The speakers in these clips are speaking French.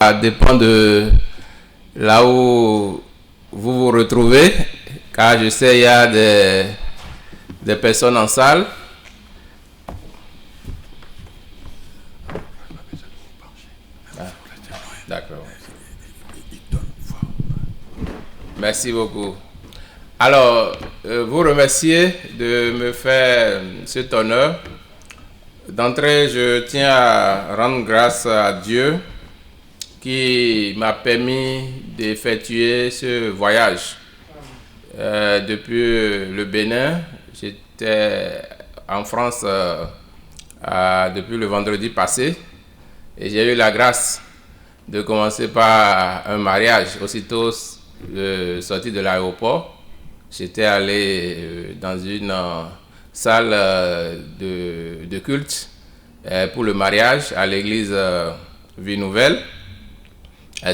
Ça dépend de là où vous vous retrouvez, car je sais il y a des personnes en salle. D'accord. Merci beaucoup. Alors, vous remercier de me faire cet honneur. D'entrée, je tiens à rendre grâce à Dieu qui m'a permis d'effectuer ce voyage. Depuis le Bénin, j'étais en France depuis le vendredi passé et j'ai eu la grâce de commencer par un mariage. Aussitôt sorti de l'aéroport, j'étais allé dans une salle de culte pour le mariage à l'église Vie Nouvelle.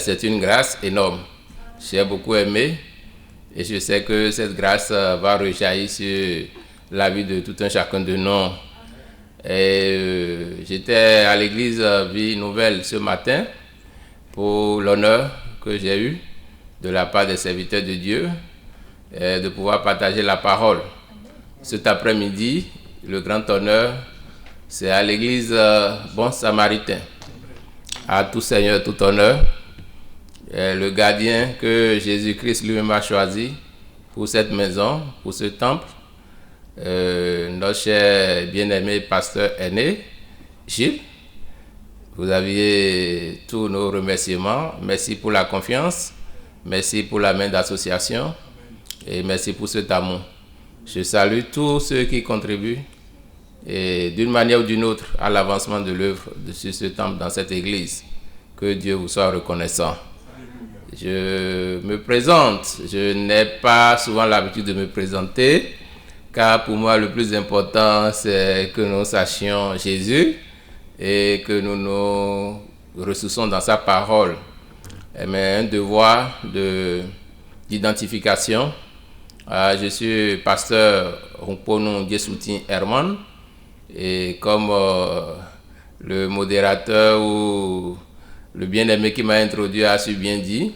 C'est une grâce énorme. J'ai beaucoup aimé et je sais que cette grâce va rejaillir sur la vie de tout un chacun de nous. J'étais à l'église Vie Nouvelle ce matin pour l'honneur que j'ai eu de la part des serviteurs de Dieu de pouvoir partager la parole. Cet après-midi, le grand honneur, c'est à l'église Bon Samaritain. À tout Seigneur, tout honneur. Le gardien que Jésus-Christ lui-même a choisi pour cette maison, pour ce temple, notre cher bien-aimé pasteur aîné, Gilles. Vous aviez tous nos remerciements. Merci pour la confiance. Merci pour la main d'association. Et merci pour cet amour. Je salue tous ceux qui contribuent et d'une manière ou d'une autre à l'avancement de l'œuvre de ce temple dans cette église. Que Dieu vous soit reconnaissant. Je me présente. Je n'ai pas souvent l'habitude de me présenter, car pour moi le plus important c'est que nous sachions Jésus et que nous nous ressourçons dans sa parole. Mais un devoir d'identification. Je suis pasteur Rumponou Djesoutin Herman et comme le modérateur ou le bien-aimé qui m'a introduit a su bien dit,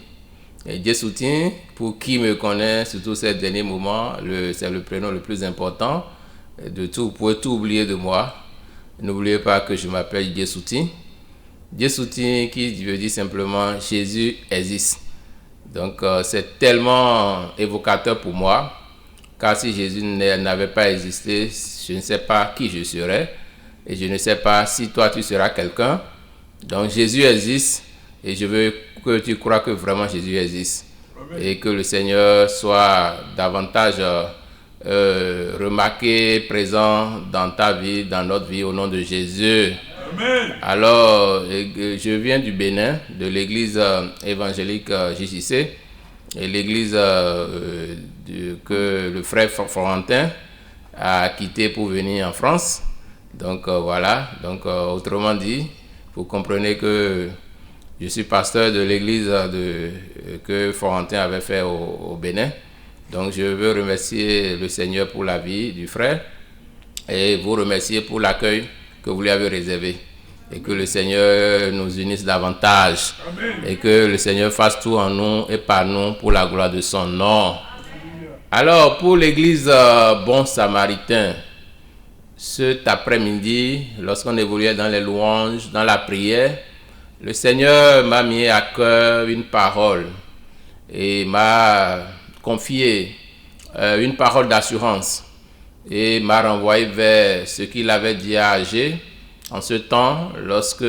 Djesoutin, pour qui me connaît, surtout ces derniers moments, c'est le prénom le plus important de tout. Vous pouvez tout oublier de moi. N'oubliez pas que je m'appelle Djesoutin. Djesoutin qui veut dire simplement Jésus existe. Donc c'est tellement évocateur pour moi, car si Jésus n'avait pas existé, je ne sais pas qui je serais et je ne sais pas si toi tu seras quelqu'un. Donc Jésus existe et je veux que tu crois que vraiment Jésus existe. Amen. Et que le Seigneur soit davantage remarqué, présent dans ta vie, dans notre vie au nom de Jésus. Amen. Alors, je viens du Bénin, de l'église évangélique JJC, et l'église que le frère Florentin a quitté pour venir en France. Donc voilà, donc autrement dit, vous comprenez que je suis pasteur de l'église que Florentin avait fait au Bénin. Donc je veux remercier le Seigneur pour la vie du frère et vous remercier pour l'accueil que vous lui avez réservé. Et que le Seigneur nous unisse davantage. Amen. Et que le Seigneur fasse tout en nous et par nous pour la gloire de son nom. Alors pour l'église Bon Samaritain, cet après-midi, lorsqu'on évoluait dans les louanges, dans la prière, le Seigneur m'a mis à cœur une parole et m'a confié une parole d'assurance et m'a renvoyé vers ce qu'il avait dit à Agé en ce temps, lorsque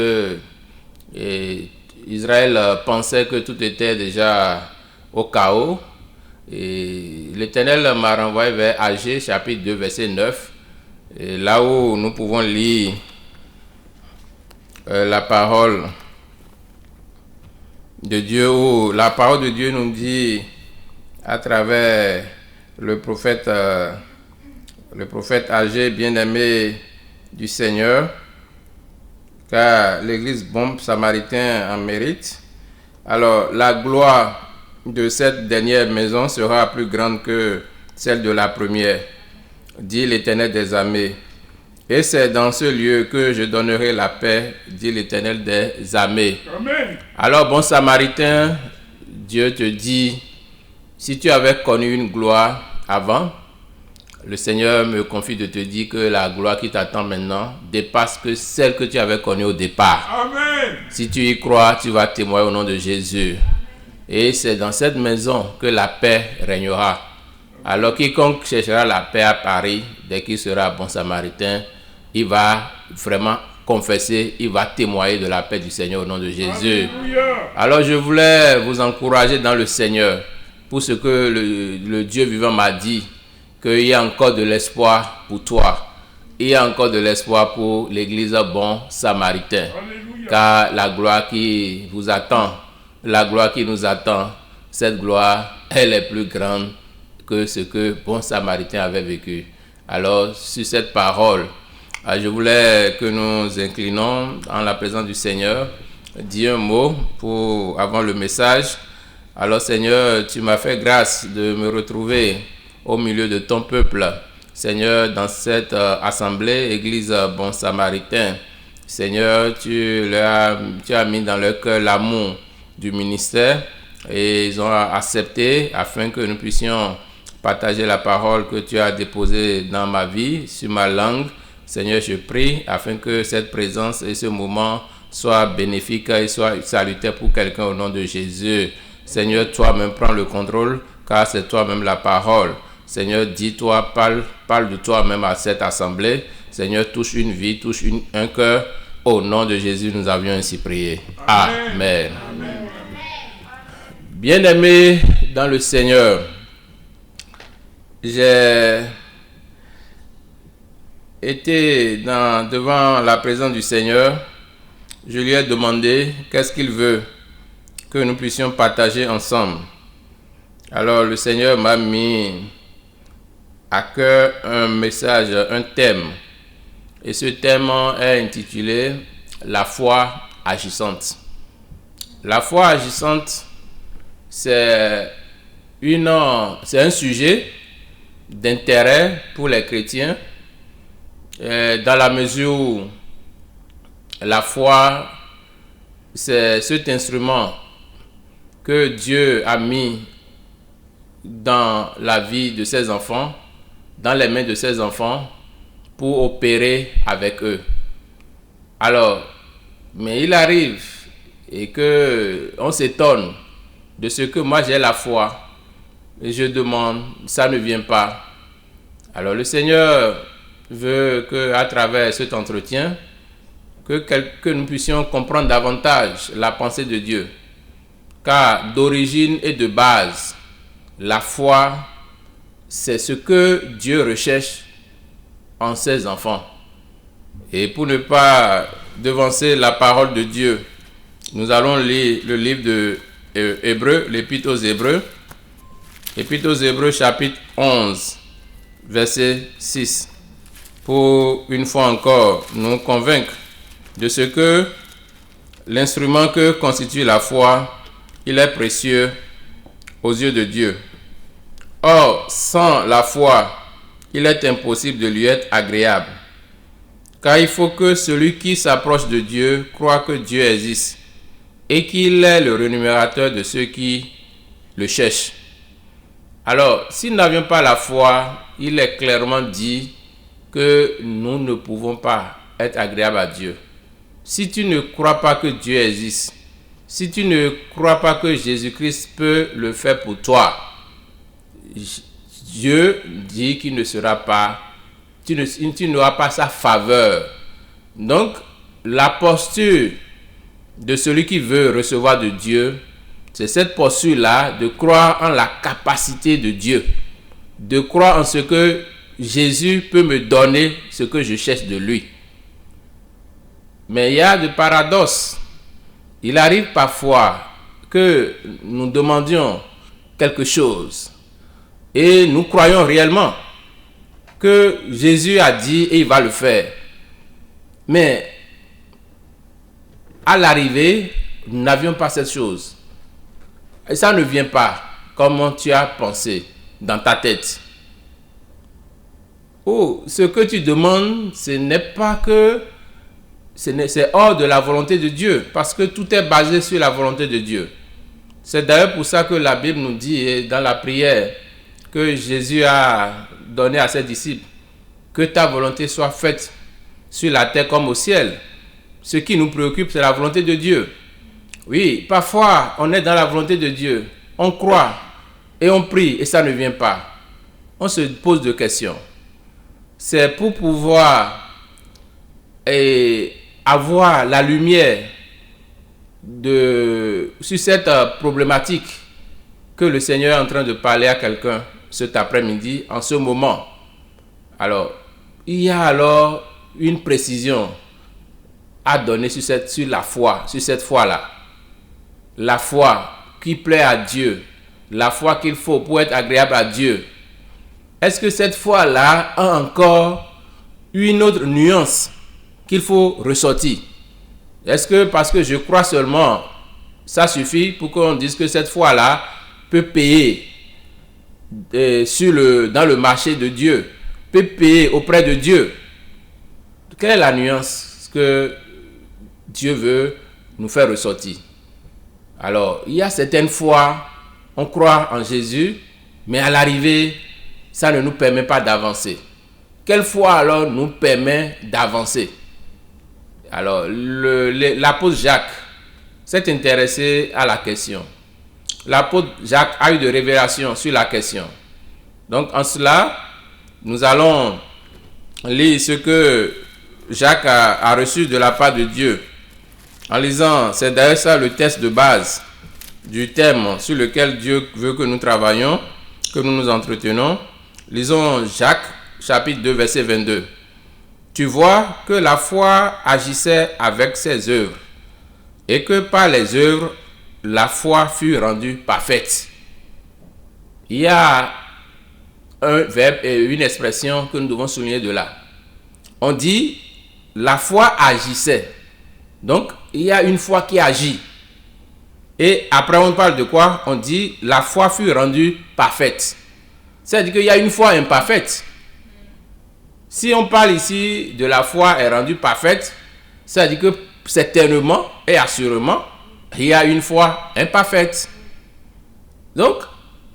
Israël pensait que tout était déjà au chaos. Et l'Éternel m'a renvoyé vers Agé chapitre 2 verset 9, et là où nous pouvons lire la parole de Dieu, où la parole de Dieu nous dit à travers le prophète Agé, bien-aimé du Seigneur, car l'église Bon Samaritain en mérite. Alors la gloire de cette dernière maison sera plus grande que celle de la première, dit l'Éternel des armées. Et c'est dans ce lieu que je donnerai la paix, dit l'Éternel des armées. Amen. Alors, bon Samaritain, Dieu te dit, si tu avais connu une gloire avant, le Seigneur me confie de te dire que la gloire qui t'attend maintenant dépasse que celle que tu avais connue au départ. Amen. Si tu y crois, tu vas témoigner au nom de Jésus. Et c'est dans cette maison que la paix régnera. Alors quiconque cherchera la paix à Paris, dès qu'il sera bon Samaritain, il va vraiment confesser, il va témoigner de la paix du Seigneur au nom de Jésus. Alléluia. Alors je voulais vous encourager dans le Seigneur pour ce que le Dieu vivant m'a dit, qu'il y a encore de l'espoir pour toi. Il y a encore de l'espoir pour l'église bon Samaritain. Alléluia. Car la gloire qui vous attend, la gloire qui nous attend, cette gloire, elle est plus grande que ce que bon Samaritain avait vécu. Alors, sur cette parole, je voulais que nous inclinons en la présence du Seigneur, dire un mot avant le message. Alors, Seigneur, tu m'as fait grâce de me retrouver au milieu de ton peuple. Seigneur, dans cette assemblée, Église Bon Samaritain, Seigneur, tu as mis dans leur cœur l'amour du ministère et ils ont accepté afin que nous puissions partager la parole que tu as déposée dans ma vie, sur ma langue. Seigneur, je prie afin que cette présence et ce moment soient bénéfiques et soient salutaires pour quelqu'un au nom de Jésus. Seigneur, toi-même prends le contrôle car c'est toi-même la parole. Seigneur, dis-toi, parle de toi-même à cette assemblée. Seigneur, touche une vie, touche un cœur. Au nom de Jésus, nous avions ainsi prié. Amen. Amen. Bien-aimés dans le Seigneur, j'ai été devant la présence du Seigneur. Je lui ai demandé qu'est-ce qu'il veut que nous puissions partager ensemble. Alors le Seigneur m'a mis à cœur un message, un thème. Et ce thème est intitulé « La foi agissante ». La foi agissante, c'est un sujet d'intérêt pour les chrétiens dans la mesure où la foi, c'est cet instrument que Dieu a mis dans la vie de ses enfants, dans les mains de ses enfants, pour opérer avec eux. Alors, mais il arrive et que on s'étonne de ce que moi j'ai la foi et je demande, ça ne vient pas. Alors le Seigneur veut que à travers cet entretien que nous puissions comprendre davantage la pensée de Dieu, car d'origine et de base, la foi, c'est ce que Dieu recherche en ses enfants. Et pour ne pas devancer la parole de Dieu, nous allons lire le livre de Hébreux, l'Épître aux Hébreux. Épître aux Hébreux, chapitre 11, verset 6. Pour une fois encore nous convaincre de ce que l'instrument que constitue la foi, il est précieux aux yeux de Dieu. Or, sans la foi, il est impossible de lui être agréable. Car il faut que celui qui s'approche de Dieu croit que Dieu existe et qu'il est le rémunérateur de ceux qui le cherchent. Alors, si nous n'avions pas la foi, il est clairement dit que nous ne pouvons pas être agréables à Dieu. Si tu ne crois pas que Dieu existe, si tu ne crois pas que Jésus-Christ peut le faire pour toi, Dieu dit qu'il ne sera pas, tu n'auras pas sa faveur. Donc, la posture de celui qui veut recevoir de Dieu, c'est cette posture-là de croire en la capacité de Dieu, de croire en ce que Jésus peut me donner ce que je cherche de lui. Mais il y a des paradoxes. Il arrive parfois que nous demandions quelque chose et nous croyons réellement que Jésus a dit et il va le faire. Mais à l'arrivée, nous n'avions pas cette chose. Et ça ne vient pas comme tu as pensé dans ta tête. Oh, ce que tu demandes, ce n'est pas que c'est hors de la volonté de Dieu, parce que tout est basé sur la volonté de Dieu. C'est d'ailleurs pour ça que la Bible nous dit dans la prière que Jésus a donné à ses disciples, que ta volonté soit faite sur la terre comme au ciel. Ce qui nous préoccupe, c'est la volonté de Dieu. Oui, parfois, on est dans la volonté de Dieu. On croit et on prie et ça ne vient pas. On se pose des questions. C'est pour pouvoir avoir la lumière sur cette problématique que le Seigneur est en train de parler à quelqu'un cet après-midi, en ce moment. Alors, il y a alors une précision à donner sur la foi, sur cette foi-là. La foi qui plaît à Dieu, la foi qu'il faut pour être agréable à Dieu. Est-ce que cette foi-là a encore une autre nuance qu'il faut ressortir? Est-ce que parce que je crois seulement, ça suffit pour qu'on dise que cette foi-là peut payer dans le marché de Dieu, peut payer auprès de Dieu? Quelle est la nuance que Dieu veut nous faire ressortir? Alors, il y a certaines fois, on croit en Jésus, mais à l'arrivée, ça ne nous permet pas d'avancer. Quelle foi alors nous permet d'avancer? Alors, l'apôtre Jacques s'est intéressé à la question. L'apôtre Jacques a eu de révélations sur la question. Donc, en cela, nous allons lire ce que Jacques a reçu de la part de Dieu. En lisant, c'est d'ailleurs ça le texte de base du thème sur lequel Dieu veut que nous travaillions, que nous nous entretenons. Lisons Jacques, chapitre 2, verset 22. Tu vois que la foi agissait avec ses œuvres, et que par les œuvres, la foi fut rendue parfaite. Il y a un verbe et une expression que nous devons souligner de là. On dit la foi agissait. Donc, il y a une foi qui agit. Et après, on parle de quoi? On dit la foi fut rendue parfaite. C'est-à-dire qu'il y a une foi imparfaite. Si on parle ici de la foi est rendue parfaite, c'est-à-dire que certainement et assurément, il y a une foi imparfaite. Donc,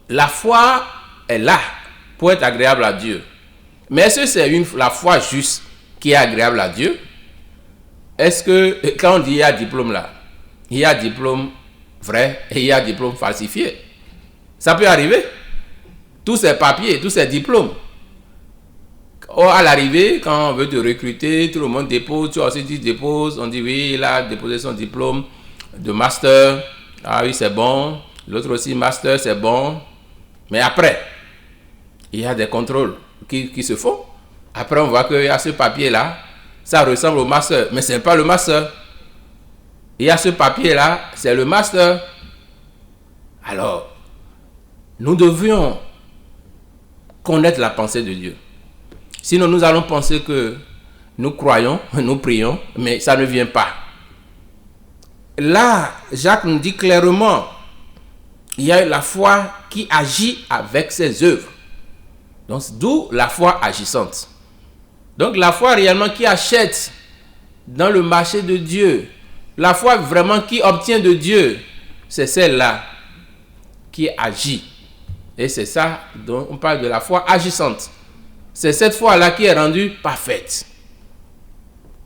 la foi est là pour être agréable à Dieu. Mais est-ce que c'est la foi juste qui est agréable à Dieu? Est-ce que, quand on dit il y a diplôme là, il y a diplôme vrai et il y a diplôme falsifié? Ça peut arriver. Tous ces papiers, tous ces diplômes. Or, à l'arrivée, quand on veut te recruter, tout le monde dépose, tu aussi tu déposes, on dit oui, il a déposé son diplôme de master. Ah oui, c'est bon. L'autre aussi, master, c'est bon. Mais après, il y a des contrôles qui se font. Après, on voit qu'il y a ce papier-là, ça ressemble au master, mais ce n'est pas le master. Il y a ce papier-là, c'est le master. Alors, nous devions connaître la pensée de Dieu. Sinon, nous allons penser que nous croyons, nous prions, mais ça ne vient pas. Là, Jacques nous dit clairement, il y a la foi qui agit avec ses œuvres. Donc, d'où la foi agissante. Donc, la foi réellement qui achète dans le marché de Dieu, la foi vraiment qui obtient de Dieu, c'est celle-là qui agit. Et c'est ça dont on parle de la foi agissante. C'est cette foi-là qui est rendue parfaite.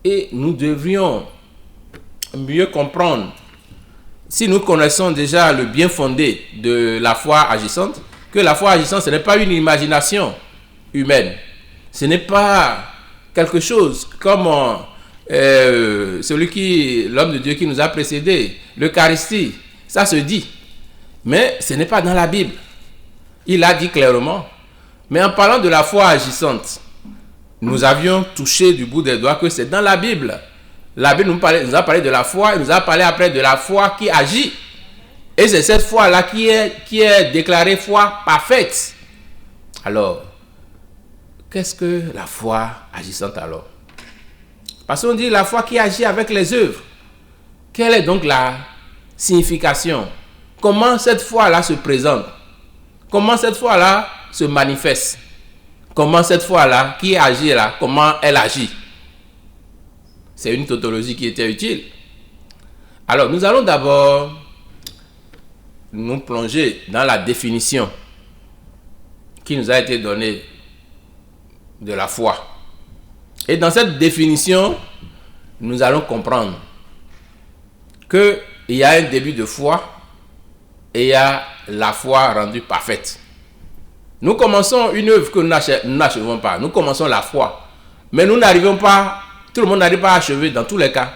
Et nous devrions mieux comprendre, si nous connaissons déjà le bien fondé de la foi agissante, que la foi agissante, ce n'est pas une imagination humaine. Ce n'est pas quelque chose comme l'homme de Dieu qui nous a précédés, l'Eucharistie. Ça se dit. Mais ce n'est pas dans la Bible. Il a dit clairement. Mais en parlant de la foi agissante, nous avions touché du bout des doigts que c'est dans la Bible. La Bible nous a parlé de la foi, elle nous a parlé après de la foi qui agit. Et c'est cette foi-là qui est déclarée foi parfaite. Alors, qu'est-ce que la foi agissante alors? Parce qu'on dit la foi qui agit avec les œuvres. Quelle est donc la signification? Comment cette foi-là se présente? Comment cette foi-là se manifeste? Comment cette foi-là qui agit là, comment elle agit? c'est une tautologie qui était utile. Alors, nous allons d'abord nous plonger dans la définition qui nous a été donnée de la foi. Et dans cette définition, nous allons comprendre qu'il y a un début de foi et il y a la foi rendue parfaite. Nous commençons une œuvre que nous n'achevons pas. Nous commençons la foi. Mais nous n'arrivons pas, tout le monde n'arrive pas à achever dans tous les cas.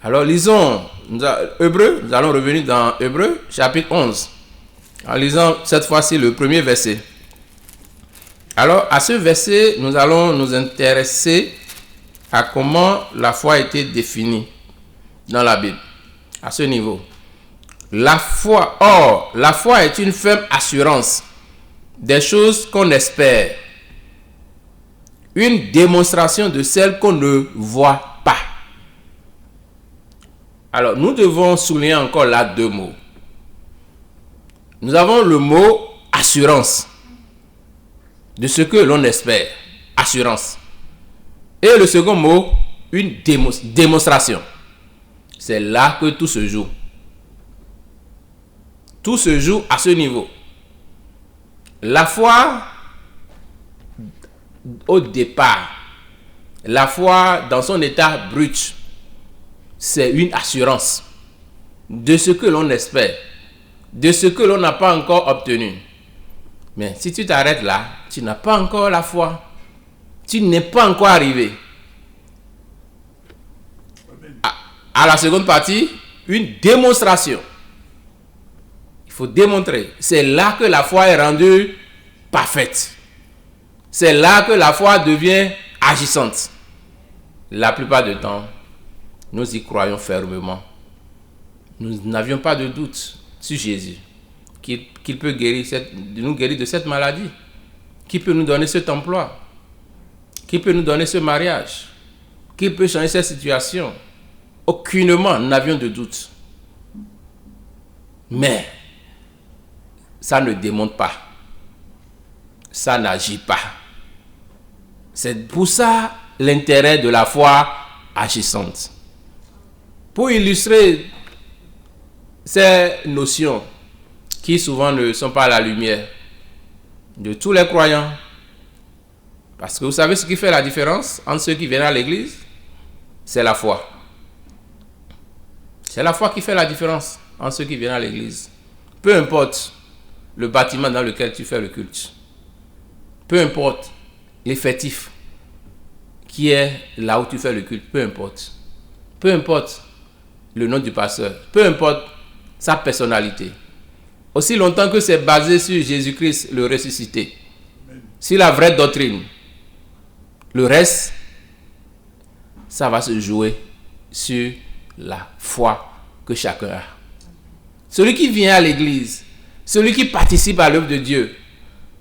Alors lisons Hébreux, nous allons revenir dans Hébreux chapitre 11. En lisant cette fois-ci le premier verset. Alors à ce verset, nous allons nous intéresser à comment la foi a été définie dans la Bible. À ce niveau. La foi est une ferme assurance des choses qu'on espère. Une démonstration de celles qu'on ne voit pas. Alors, nous devons souligner encore là deux mots. Nous avons le mot assurance de ce que l'on espère. Assurance. Et le second mot, une démonstration. C'est là que tout se joue. Tout se joue à ce niveau. La foi, au départ, la foi dans son état brut, c'est une assurance de ce que l'on espère, de ce que l'on n'a pas encore obtenu. Mais si tu t'arrêtes là, tu n'as pas encore la foi. Tu n'es pas encore arrivé. À la seconde partie, une démonstration. Il faut démontrer. C'est là que la foi est rendue parfaite. C'est là que la foi devient agissante. La plupart du temps, nous y croyons fermement. Nous n'avions pas de doute sur Jésus, qu'il peut nous guérir de cette maladie, qu'il peut nous donner cet emploi, qu'il peut nous donner ce mariage, qu'il peut changer cette situation. Aucunement, nous n'avions de doute. Mais, ça ne démontre pas. Ça n'agit pas. C'est pour ça l'intérêt de la foi agissante. Pour illustrer ces notions qui souvent ne sont pas à la lumière de tous les croyants, parce que vous savez ce qui fait la différence entre ceux qui viennent à l'église, c'est la foi. C'est la foi qui fait la différence entre ceux qui viennent à l'église. Peu importe le bâtiment dans lequel tu fais le culte. Peu importe l'effectif qui est là où tu fais le culte. Peu importe. Peu importe le nom du pasteur. Peu importe sa personnalité. Aussi longtemps que c'est basé sur Jésus-Christ le ressuscité. Sur la vraie doctrine. Le reste, ça va se jouer sur la foi que chacun a. Celui qui vient à l'église, celui qui participe à l'œuvre de Dieu,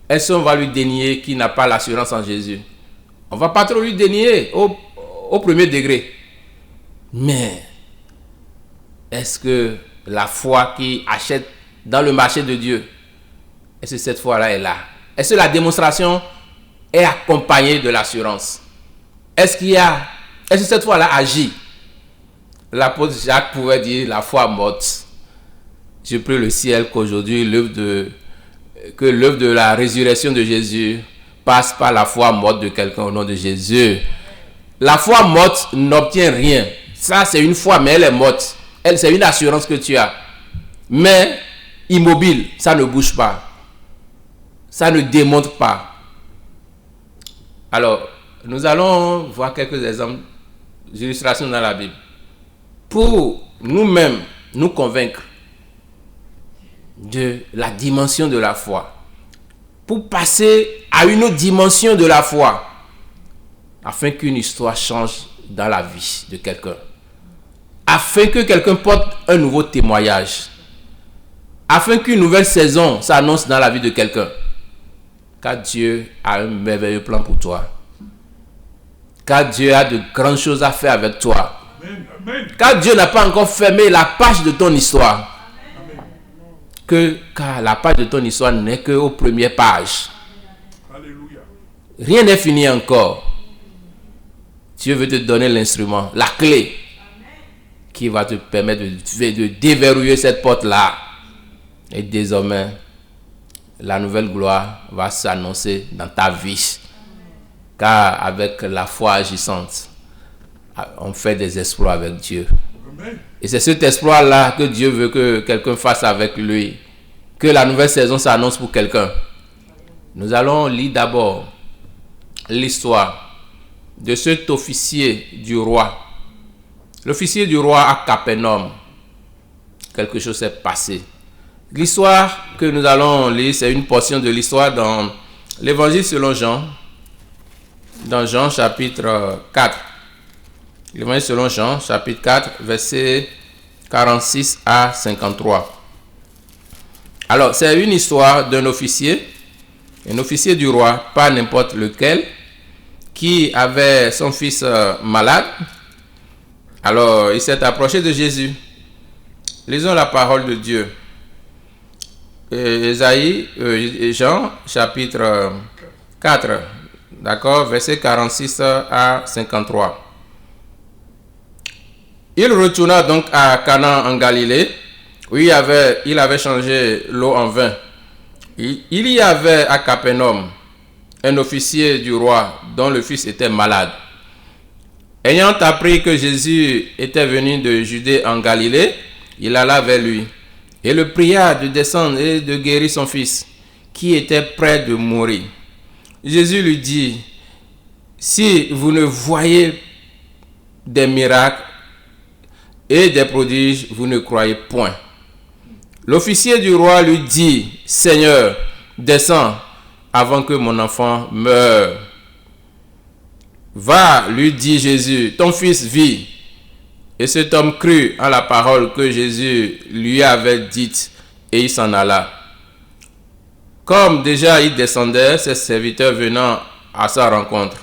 est-ce qu'on va lui dénier qu'il n'a pas l'assurance en Jésus? On ne va pas trop lui dénier au premier degré. Mais est-ce que la foi qui achète dans le marché de Dieu, est-ce que cette foi-là est là? Est-ce que la démonstration est accompagnée de l'assurance? Est-ce que cette foi-là agit? L'apôtre Jacques pouvait dire la foi morte. Je prie le ciel qu'aujourd'hui l'œuvre de la résurrection de Jésus passe par la foi morte de quelqu'un au nom de Jésus. La foi morte n'obtient rien. Ça, c'est une foi, mais elle est morte. C'est une assurance que tu as. Mais immobile, ça ne bouge pas. Ça ne démontre pas. Alors, nous allons voir quelques exemples d'illustrations dans la Bible. Pour nous-mêmes nous convaincre de la dimension de la foi. Pour passer à une autre dimension de la foi. Afin qu'une histoire change dans la vie de quelqu'un. Afin que quelqu'un porte un nouveau témoignage. Afin qu'une nouvelle saison s'annonce dans la vie de quelqu'un. Car Dieu a un merveilleux plan pour toi. Car Dieu a de grandes choses à faire avec toi. Car Dieu n'a pas encore fermé la page de ton histoire. Car la page de ton histoire n'est qu'aux premières pages. Rien n'est fini encore. Dieu veut te donner l'instrument, la clé qui va te permettre de déverrouiller cette porte-là. Et désormais, la nouvelle gloire va s'annoncer dans ta vie. Car avec la foi agissante, on fait des exploits avec Dieu. Et c'est cet exploit-là que Dieu veut que quelqu'un fasse avec lui. Que la nouvelle saison s'annonce pour quelqu'un. Nous allons lire d'abord l'histoire de cet officier du roi. L'officier du roi à Capernaum. Quelque chose s'est passé. L'histoire que nous allons lire, c'est une portion de l'histoire dans l'évangile selon Jean. Dans Jean chapitre 4. L'évangile selon Jean chapitre 4, versets 46 à 53. Alors, c'est une histoire d'un officier, un officier du roi, pas n'importe lequel, qui avait son fils malade. Alors, il s'est approché de Jésus. Lisons la parole de Dieu. Jean, chapitre 4, d'accord, versets 46 à 53. Il retourna donc à Cana en Galilée, où il avait changé l'eau en vin. Il y avait à Capernaum un officier du roi dont le fils était malade. Ayant appris que Jésus était venu de Judée en Galilée, il alla vers lui et le pria de descendre et de guérir son fils, qui était près de mourir. Jésus lui dit, « Si vous ne voyez des miracles et des prodiges, vous ne croyez point. » L'officier du roi lui dit, « Seigneur, descends avant que mon enfant meure. » « Va, lui dit Jésus, ton fils vit. » Et cet homme crut en la parole que Jésus lui avait dite, et il s'en alla. Comme déjà il descendait, ses serviteurs venant à sa rencontre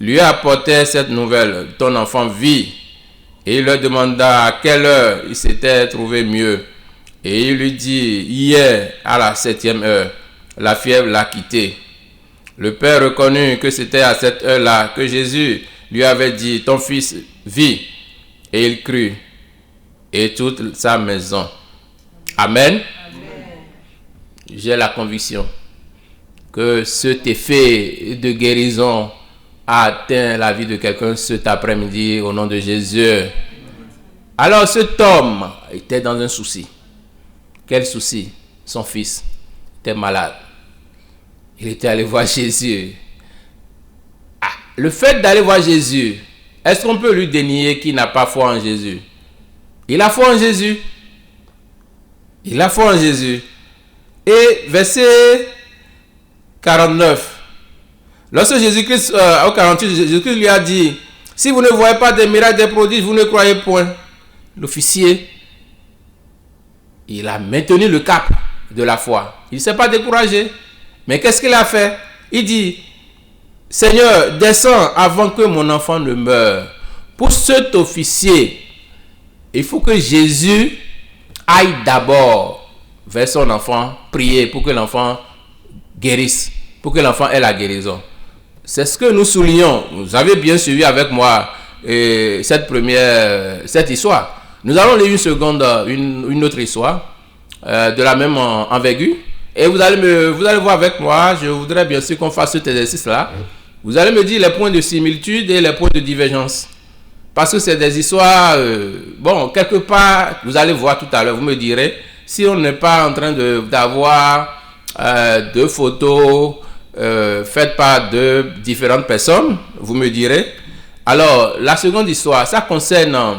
lui apportaient cette nouvelle, ton enfant vit. Et il leur demanda à quelle heure il s'était trouvé mieux. Et il lui dit, hier à la 7e heure, la fièvre l'a quitté. Le père reconnut que c'était à cette heure-là que Jésus lui avait dit, ton fils vit. Et il crut, et toute sa maison. Amen. Amen. J'ai la conviction que cet effet de guérison a atteint la vie de quelqu'un cet après-midi au nom de Jésus. Alors cet homme était dans un souci. Quel souci? Son fils était malade. Il était allé voir Jésus. Le fait d'aller voir Jésus, est-ce qu'on peut lui dénier qu'il n'a pas foi en Jésus? Il a foi en Jésus. Il a foi en Jésus. Et verset 49. Lorsque Jésus-Christ, au 48, Jésus-Christ lui a dit, si vous ne voyez pas des miracles, des prodiges, vous ne croyez point. L'officier, il a maintenu le cap de la foi. Il ne s'est pas découragé. Mais qu'est-ce qu'il a fait? Il dit, Seigneur, descends avant que mon enfant ne meure. Pour cet officier, il faut que Jésus aille d'abord vers son enfant, prier pour que l'enfant guérisse, pour que l'enfant ait la guérison. C'est ce que nous soulignons. Vous avez bien suivi avec moi cette histoire. Nous allons lire une autre histoire de la même envergure. Et vous allez voir avec moi, je voudrais bien sûr qu'on fasse cet exercice-là. Vous allez me dire les points de similitude et les points de divergence. Parce que c'est des histoires, quelque part, vous allez voir tout à l'heure, vous me direz, si on n'est pas en train d'avoir deux photos faites par deux différentes personnes, vous me direz. Alors, la seconde histoire, ça concerne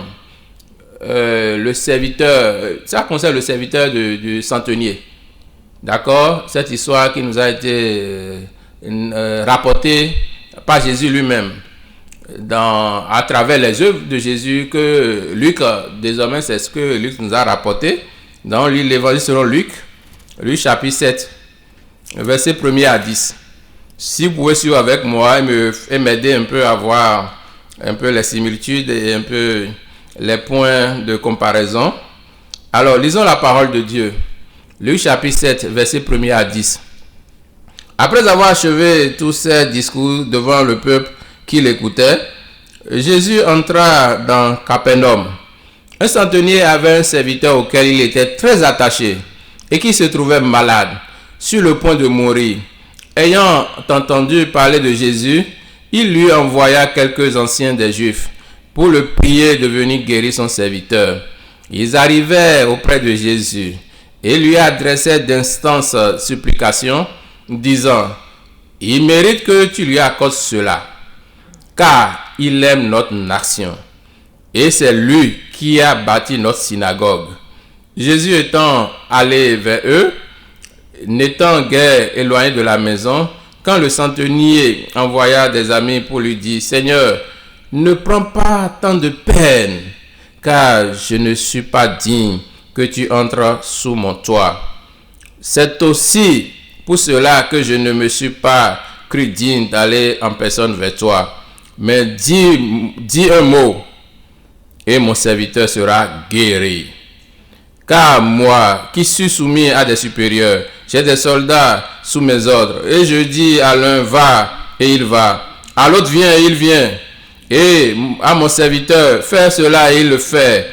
le serviteur du centenier. D'accord? Cette histoire qui nous a été rapportée par Jésus lui-même à travers les œuvres de Jésus que Luc, désormais c'est ce que Luc nous a rapporté dans l'évangile selon Luc chapitre 7, verset 1er à 10. Si vous pouvez suivre avec moi et m'aider un peu à voir un peu les similitudes et un peu les points de comparaison. Alors, lisons la parole de Dieu. Luc chapitre 7, verset 1er à 10. Après avoir achevé tous ces discours devant le peuple qui l'écoutait, Jésus entra dans Capernaum. Un centenier avait un serviteur auquel il était très attaché et qui se trouvait malade, sur le point de mourir. Ayant entendu parler de Jésus, il lui envoya quelques anciens des Juifs pour le prier de venir guérir son serviteur. Ils arrivèrent auprès de Jésus et lui adressaient d'instances supplications, disant: « Il mérite que tu lui accordes cela, car il aime notre nation. Et c'est lui qui a bâti notre synagogue. » Jésus étant allé vers eux, n'étant guère éloigné de la maison, quand le centenier envoya des amis pour lui dire: « Seigneur, ne prends pas tant de peine, car je ne suis pas digne que tu entres sous mon toit. C'est aussi pour cela que je ne me suis pas cru digne d'aller en personne vers toi. Mais dis un mot, et mon serviteur sera guéri. Car moi, qui suis soumis à des supérieurs, j'ai des soldats sous mes ordres, et je dis à l'un va, et il va, à l'autre viens, et il vient, et à mon serviteur fais cela, et il le fait. »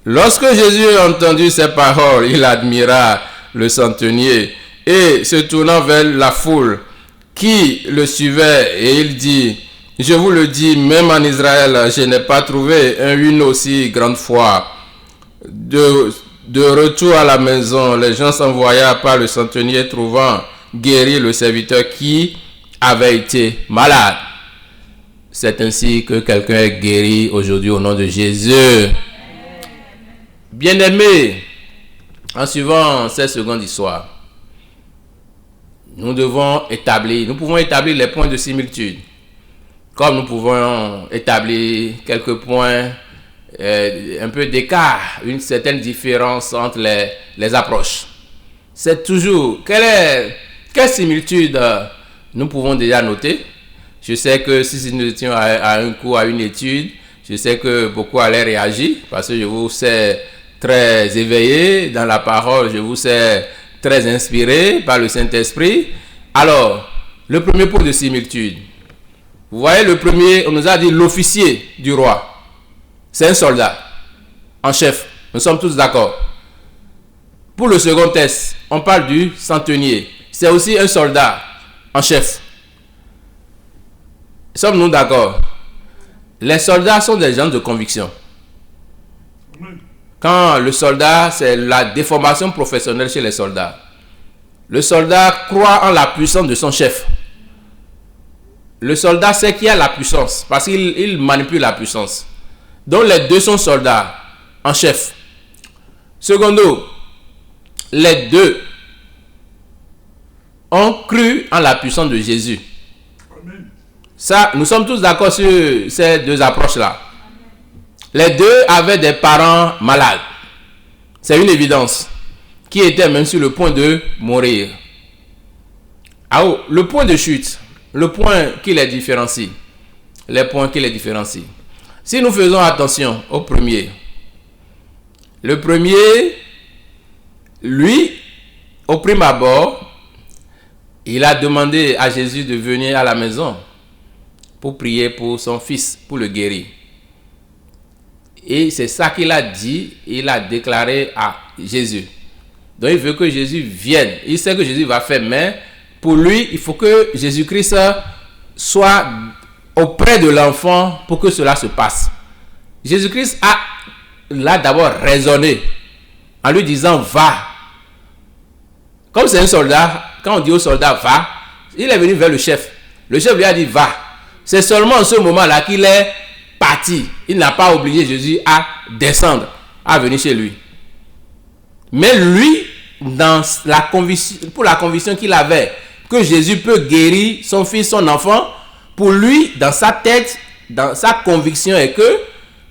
Lorsque Jésus a entendu ces paroles, il admira le centenier, et se tournant vers la foule qui le suivait, et il dit: « Je vous le dis, même en Israël, je n'ai pas trouvé une aussi grande foi. » De retour à la maison, les gens s'envoyèrent par le centenier, trouvant guéri le serviteur qui avait été malade. C'est ainsi que quelqu'un est guéri aujourd'hui au nom de Jésus. Bien-aimés, en suivant cette seconde histoire, nous pouvons établir les points de similitude, comme nous pouvons établir quelques points un peu d'écart, une certaine différence entre les approches. C'est toujours, quelle similitude nous pouvons déjà noter? Je sais que si nous étions à un cours, à une étude, je sais que beaucoup allaient réagir, parce que je vous sais très éveillé dans la parole, je vous sais très inspiré par le Saint-Esprit. Alors, le premier point de similitude, vous voyez, le premier, on nous a dit l'officier du roi. C'est un soldat en chef. Nous sommes tous d'accord. Pour le second test, on parle du centenier. C'est aussi un soldat en chef. Sommes-nous d'accord? Les soldats sont des gens de conviction. Quand le soldat, c'est la déformation professionnelle chez les soldats. Le soldat croit en la puissance de son chef. Le soldat sait qu'il y a la puissance parce qu'il manipule la puissance. Donc les deux sont soldats en chef. Secondo, les deux ont cru en la puissance de Jésus. Ça, nous sommes tous d'accord sur ces deux approches-là. Les deux avaient des parents malades. C'est une évidence. Qui étaient même sur le point de mourir. Alors, le point de chute, le point qui les différencie. Les points qui les différencient. Si nous faisons attention au premier. Le premier, lui, au prime abord, il a demandé à Jésus de venir à la maison pour prier pour son fils, pour le guérir. Et c'est ça qu'il a dit, il a déclaré à Jésus. Donc il veut que Jésus vienne. Il sait que Jésus va faire, mais pour lui, il faut que Jésus-Christ soit auprès de l'enfant pour que cela se passe. Jésus-Christ l'a d'abord raisonné en lui disant va. Comme c'est un soldat, quand on dit au soldat va, il est venu vers le chef. Le chef lui a dit va. C'est seulement en ce moment-là qu'il est parti. Il n'a pas obligé Jésus à descendre, à venir chez lui. Mais lui, dans la conviction, pour la conviction qu'il avait que Jésus peut guérir son fils, son enfant, pour lui, dans sa tête, dans sa conviction est que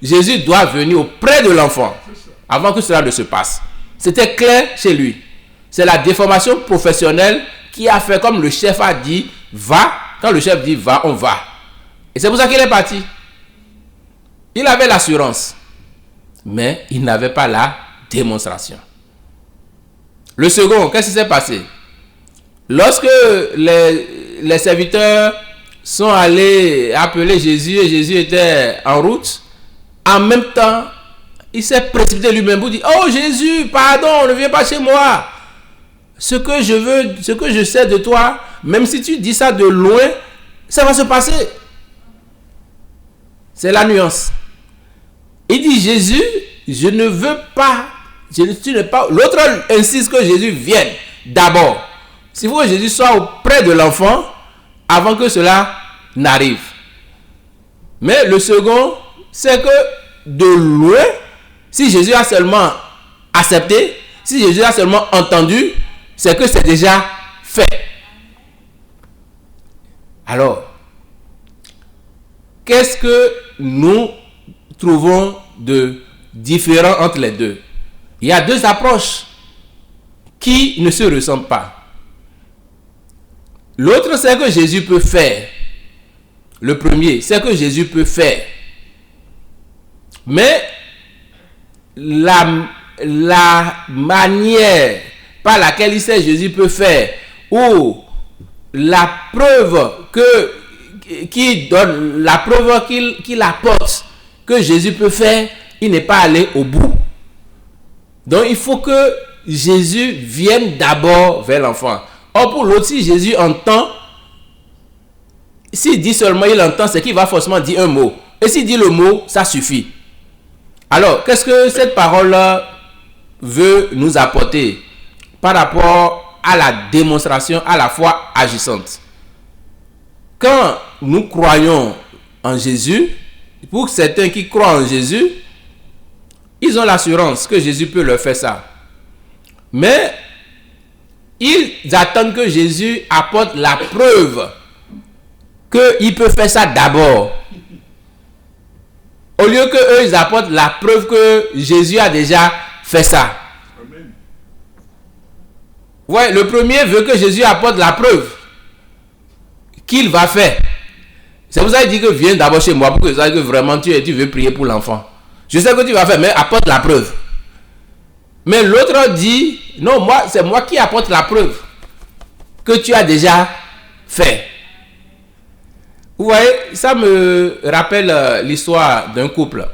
Jésus doit venir auprès de l'enfant avant que cela ne se passe. C'était clair chez lui. C'est la déformation professionnelle qui a fait comme le chef a dit va. Quand le chef dit va, on va. Et c'est pour ça qu'il est parti. Il avait l'assurance, mais il n'avait pas la démonstration. Le second, qu'est-ce qui s'est passé? Lorsque les serviteurs sont allés appeler Jésus et Jésus était en route, en même temps, il s'est précipité lui-même pour dire, oh Jésus, pardon, ne viens pas chez moi. Ce que je veux, ce que je sais de toi, même si tu dis ça de loin, ça va se passer. C'est la nuance. Il dit, Jésus, je ne veux pas, tu n'es pas... L'autre insiste que Jésus vienne d'abord. S'il faut que Jésus soit auprès de l'enfant avant que cela n'arrive. Mais le second, c'est que de loin, si Jésus a seulement accepté, si Jésus a seulement entendu, c'est que c'est déjà fait. Alors, qu'est-ce que nous trouvons de différent entre les deux? Il y a deux approches qui ne se ressemblent pas. L'autre, c'est que Jésus peut faire. Le premier, c'est que Jésus peut faire. Mais la manière par laquelle il sait Jésus peut faire, ou la preuve qu'il apporte que Jésus peut faire, il n'est pas allé au bout. Donc il faut que Jésus vienne d'abord vers l'enfant. Or pour l'autre, si Jésus entend, s'il dit seulement il entend, c'est qu'il va forcément dire un mot. Et s'il dit le mot, ça suffit. Alors, qu'est-ce que cette parole-là veut nous apporter par rapport à la démonstration à la foi agissante? Quand nous croyons en Jésus, pour certains qui croient en Jésus, ils ont l'assurance que Jésus peut leur faire ça. Mais ils attendent que Jésus apporte la preuve qu'il peut faire ça d'abord. Au lieu qu'eux, ils apportent la preuve que Jésus a déjà fait ça. Amen. Ouais, le premier veut que Jésus apporte la preuve qu'il va faire. C'est pour ça qu'il dit que viens d'abord chez moi pour que tu saches que vraiment tu veux prier pour l'enfant. Je sais que tu vas faire, mais apporte la preuve. Mais l'autre dit, non, c'est moi qui apporte la preuve que tu as déjà fait. Vous voyez, ça me rappelle l'histoire d'un couple.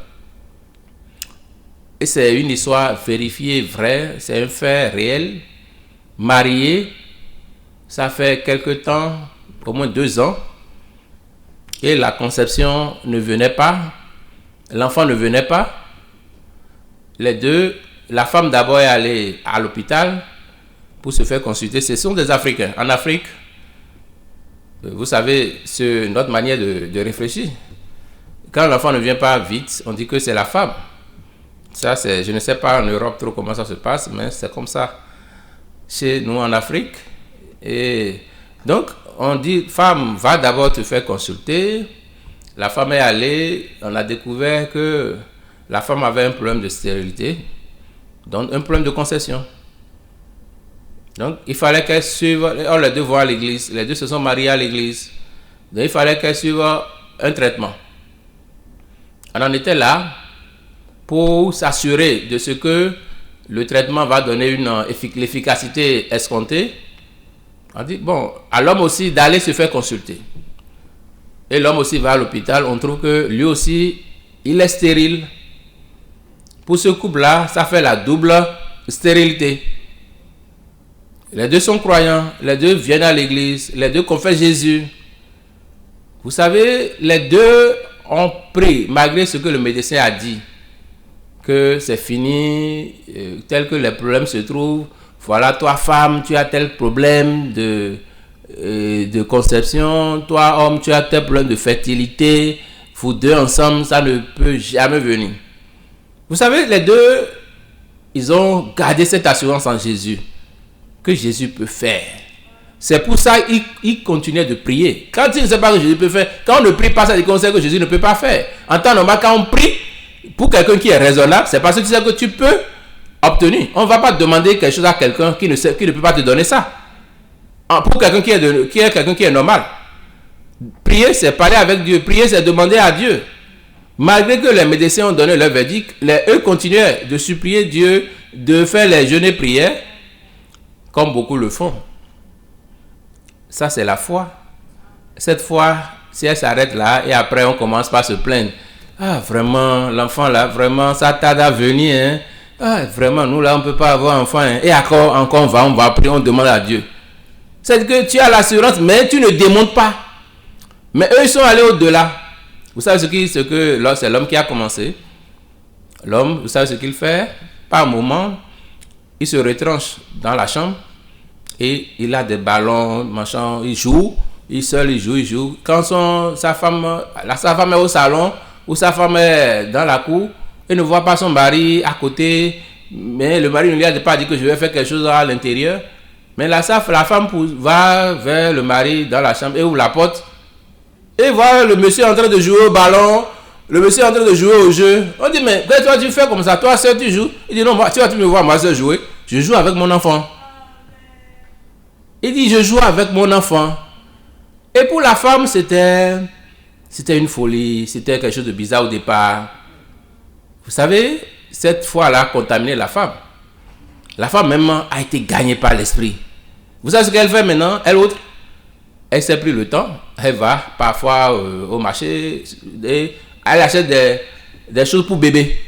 Et c'est une histoire vérifiée, vraie, c'est un fait réel. Marié, ça fait quelque temps, au moins 2 ans, et la conception ne venait pas, l'enfant ne venait pas. Les deux, la femme d'abord est allée à l'hôpital pour se faire consulter. Ce sont des Africains. En Afrique, vous savez, c'est notre manière de réfléchir. Quand l'enfant ne vient pas vite, on dit que c'est la femme. Ça, je ne sais pas en Europe trop comment ça se passe, mais c'est comme ça chez nous en Afrique. Et donc, on dit, femme, va d'abord te faire consulter. La femme est allée, on a découvert que la femme avait un problème de stérilité, donc un problème de conception. Donc, il fallait qu'elle suive, les deux vont à l'église, les deux se sont mariés à l'église. Donc, il fallait qu'elle suive un traitement. On en était là pour s'assurer de ce que le traitement va donner l'efficacité escomptée. On dit, bon, à l'homme aussi d'aller se faire consulter. Et l'homme aussi va à l'hôpital, on trouve que lui aussi, il est stérile. Pour ce couple-là, ça fait la double stérilité. Les deux sont croyants, les deux viennent à l'église, les deux confessent Jésus. Vous savez, les deux ont pris, malgré ce que le médecin a dit, que c'est fini, tel que les problèmes se trouvent. Voilà, toi femme, tu as tel problème de conception, toi homme, tu as tel problème de fertilité. Vous deux ensemble, ça ne peut jamais venir. Vous savez, les deux, ils ont gardé cette assurance en Jésus, que Jésus peut faire. C'est pour ça qu'ils continuaient de prier. Quand ils ne savent pas que Jésus peut faire, quand on ne prie pas, ça dit qu'on sait que Jésus ne peut pas faire. En temps normal, quand on prie, pour quelqu'un qui est raisonnable, c'est parce que tu sais que tu peux obtenir. On ne va pas demander quelque chose à quelqu'un qui ne peut pas te donner ça. Pour quelqu'un qui est normal. Prier, c'est parler avec Dieu. Prier, c'est demander à Dieu. Malgré que les médecins ont donné leur verdict, eux continuaient de supplier Dieu, de faire les jeûnes et prières, comme beaucoup le font. Ça, c'est la foi. Cette foi si elle s'arrête là et après on commence par se plaindre. Ah, vraiment, l'enfant là, vraiment, ça tarde à venir. Hein? Ah, vraiment, nous là, on ne peut pas avoir un enfant. Hein? Et encore on va prier, on demande à Dieu. C'est que tu as l'assurance, mais tu ne démontes pas. Mais eux, ils sont allés au-delà. Vous savez c'est l'homme qui a commencé. L'homme, vous savez ce qu'il fait? Par moment, il se retranche dans la chambre et il a des ballons, machin, il joue. Il joue. Quand sa femme est au salon ou sa femme est dans la cour, il ne voit pas son mari à côté, mais le mari ne lui a pas dit que je vais faire quelque chose à l'intérieur. Mais la femme va vers le mari dans la chambre et ouvre la porte et voit le monsieur en train de jouer au ballon, le monsieur en train de jouer au jeu. On dit, mais toi tu fais comme ça, toi seul tu joues. Il dit, non, tu me vois moi seul jouer, je joue avec mon enfant. Il dit, je joue avec mon enfant. Et pour la femme, c'était une folie, c'était quelque chose de bizarre au départ. Vous savez, cette foi-là a contaminé la femme. La femme même a été gagnée par l'esprit. Vous savez ce qu'elle fait maintenant? Elle s'est pris le temps. Elle va parfois au marché et elle achète des choses pour bébé.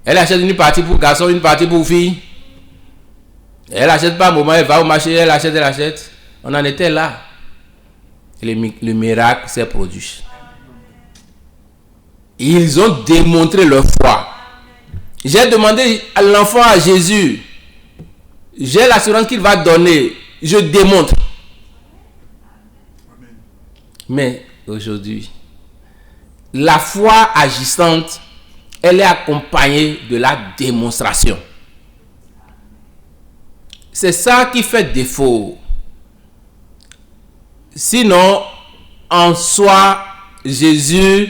Elle achète une partie pour garçon, une partie pour fille. Elle achète pas un moment, elle va au marché, elle achète. On en était là. Le miracle s'est produit. Ils ont démontré leur foi. J'ai demandé à l'enfant à Jésus. J'ai l'assurance qu'il va donner. Je démontre. Mais aujourd'hui, la foi agissante, elle est accompagnée de la démonstration. C'est ça qui fait défaut. Sinon, en soi, Jésus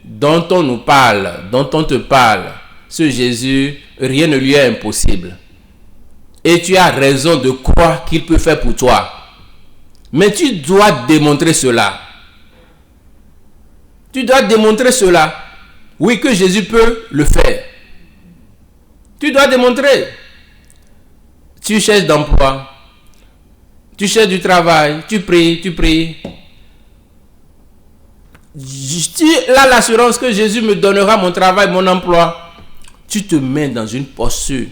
dont on nous parle, dont on te parle, ce Jésus, rien ne lui est impossible. Et tu as raison de croire qu'il peut faire pour toi. Mais tu dois démontrer cela. Tu dois démontrer cela. Oui, que Jésus peut le faire. Tu dois démontrer. Tu cherches d'emploi. Tu cherches du travail. Tu pries. Tu as l'assurance que Jésus me donnera mon travail, mon emploi. Tu te mets dans une posture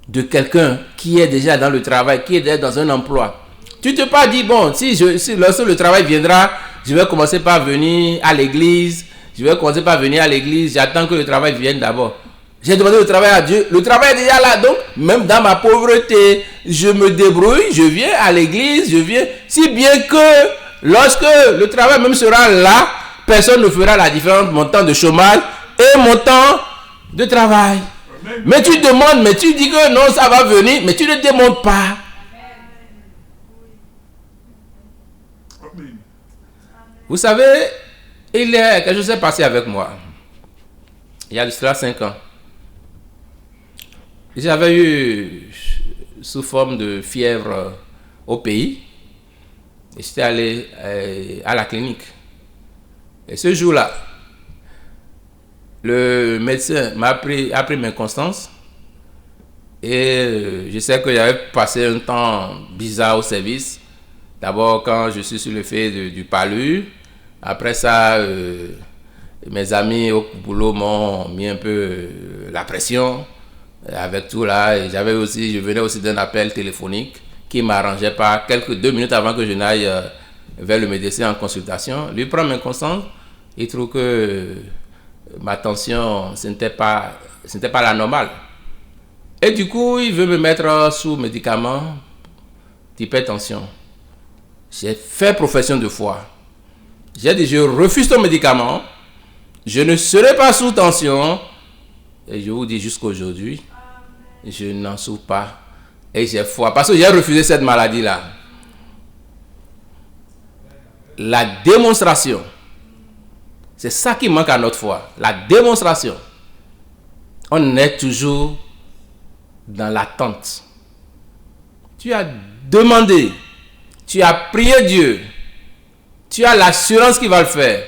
de quelqu'un qui est déjà dans le travail, qui est déjà dans un emploi. Tu ne t'es pas dit, bon, lorsque le travail viendra, je vais commencer par venir à l'église. J'attends que le travail vienne d'abord. J'ai demandé le travail à Dieu. Le travail est déjà là. Donc, même dans ma pauvreté, je me débrouille. Je viens à l'église. Si bien que lorsque le travail même sera là, personne ne fera la différence, mon temps de chômage et mon temps de travail. Amen. Mais tu demandes, mais tu dis que non, ça va venir, mais tu ne demandes pas. Amen. Vous savez, il y a quelque chose qui s'est passé avec moi. Il y a de cela 5 ans. J'avais eu sous forme de fièvre au pays. Et j'étais allé à la clinique. Et ce jour-là, le médecin a pris mes constances. Et je sais que j'avais passé un temps bizarre au service. D'abord, quand je suis sur le fait du palu. Après ça, mes amis au boulot m'ont mis un peu la pression. Avec tout là. Et je venais aussi d'un appel téléphonique qui m'arrangeait pas. 2 minutes avant que je n'aille vers le médecin en consultation. Lui prend mes constances. Il trouve que ma tension, ce n'était pas la normale. Et du coup, il veut me mettre sous médicaments d'hypertension. J'ai fait profession de foi. J'ai dit, je refuse ton médicament. Je ne serai pas sous tension. Et je vous dis jusqu'aujourd'hui, je n'en souffre pas. Et j'ai foi. Parce que j'ai refusé cette maladie-là. La démonstration. C'est ça qui manque à notre foi. La démonstration. On est toujours dans l'attente. Tu as demandé. Tu as prié Dieu. Tu as l'assurance qu'il va le faire.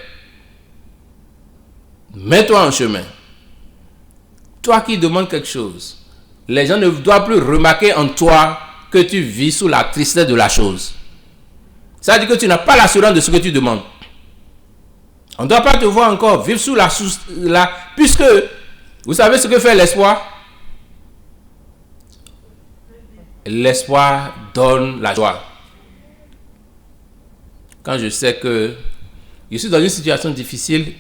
Mets-toi en chemin. Toi qui demandes quelque chose, les gens ne doivent plus remarquer en toi que tu vis sous la tristesse de la chose. Ça veut dire que tu n'as pas l'assurance de ce que tu demandes. On ne doit pas te voir encore vivre sous la... Puisque, vous savez ce que fait l'espoir? L'espoir donne la joie. Quand je sais que je suis dans une situation difficile,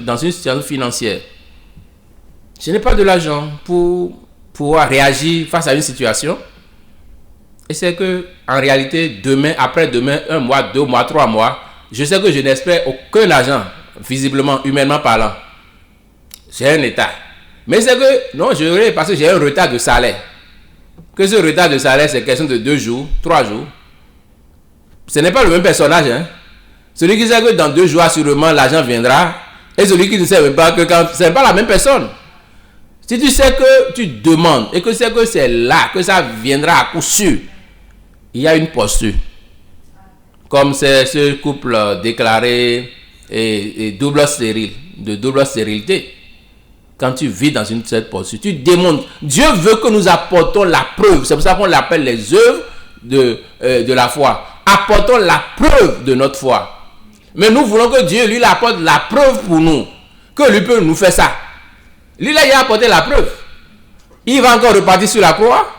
dans une situation financière, je n'ai pas de l'argent pour pouvoir réagir face à une situation. Et c'est que, en réalité, demain, après-demain, 1 mois, 2 mois, 3 mois, je sais que je n'espère aucun argent, visiblement, humainement parlant. J'ai un état. Mais c'est que, non, parce que j'ai un retard de salaire. Que ce retard de salaire, c'est question de 2 jours, 3 jours. Ce n'est pas le même personnage, hein. Celui qui sait que dans 2 jours, assurément, l'argent viendra. Et celui qui ne sait même pas que ce n'est pas la même personne. Si tu sais que tu demandes et que c'est que c'est là que ça viendra à coup sûr, il y a une posture. Comme c'est ce couple déclaré et double stérilité. Quand tu vis dans cette posture, tu démontres. Dieu veut que nous apportons la preuve. C'est pour ça qu'on l'appelle les œuvres de la foi. Apportons la preuve de notre foi. Mais nous voulons que Dieu, lui, apporte la preuve pour nous. Que lui peut nous faire ça. Lui, là, il a apporté la preuve. Il va encore repartir sur la croix.